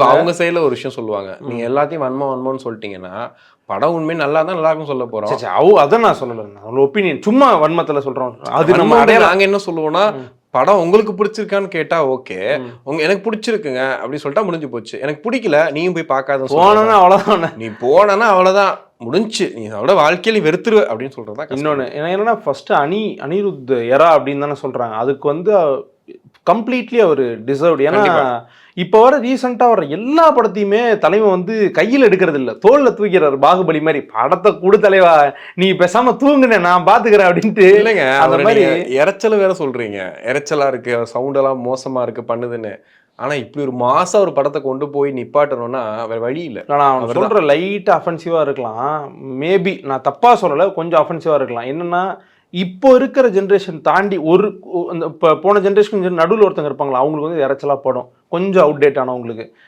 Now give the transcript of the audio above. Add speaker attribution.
Speaker 1: சொல்றாங்க. அவங்க சைடுல ஒரு விஷயம் சொல்லுவாங்க, நீங்க எல்லாத்தையும் வன்மம்னு சொல்லிட்டீங்கன்னா படம் உண்மையை நல்லா இருக்கும் சொல்ல போறோம்.
Speaker 2: அதான் நான் சொல்லல, ஒப்பீனியன் சும்மா வன்மத்துல சொல்றோம். அது நம்ம
Speaker 1: நாங்க என்ன சொல்லுவோம்னா, படம் உங்களுக்கு பிடிச்சிருக்கான்னு கேட்டா ஓகே, எனக்கு பிடிச்சிருக்குங்க அப்படின்னு சொல்லிட்டா முடிஞ்சு போச்சு. எனக்கு பிடிக்கல நீயும் போய் பார்க்காத
Speaker 2: போனா அவ்வளவுதான்,
Speaker 1: நீ போனா அவ்வளவுதான் முடிஞ்சு, நீ அதோட வாழ்க்கையில வெறுத்துருவ அப்படின்னு சொல்றதா.
Speaker 2: இன்னொன்னு என்னன்னா ஃபர்ஸ்ட் அனிருத் எரா அப்படின்னு தானே சொல்றாங்க. அதுக்கு வந்து கம்ப்ளீட்லி அவர் டிசர்வ்டு. ஏன்னா இப்போ வர ரீசெண்டா வர எல்லா படத்தையுமே தலைமை வந்து கையில் எடுக்கிறது இல்லை, தோல்ல தூக்கிறாரு. பாகுபலி மாதிரி படத்தை கூடு தலைவா, நீ பேசாம தூங்குனே நான் பாத்துக்கிறேன் அப்படின்ட்டு.
Speaker 1: இல்லைங்க,
Speaker 2: அந்த மாதிரி
Speaker 1: இறைச்சல வேற சொல்றீங்க, இறைச்சலா இருக்கு, சவுண்ட் எல்லாம் மோசமா இருக்கு பண்ணுதுன்னு. ஆனா இப்படி ஒரு மாசம் ஒரு படத்தை கொண்டு போய் நிப்பாட்டணும்னா வேற வழி இல்லை.
Speaker 2: நான் சொல்ற லைட் அஃபென்சிவா இருக்கலாம், மேபி நான் தப்பா சொல்லலை, கொஞ்சம் அஃபென்சிவா இருக்கலாம். என்னன்னா இப்போ இருக்கிற ஜென்ரேஷன் தாண்டி ஒரு இப்போ போன ஜென்ரேஷன் நடுவில் ஒருத்தங்க இருப்பாங்களா, அவங்களுக்கு வந்து இறைச்சலா படம் கொஞ்சம் அவுடேட் ஆனவங்களுக்கு.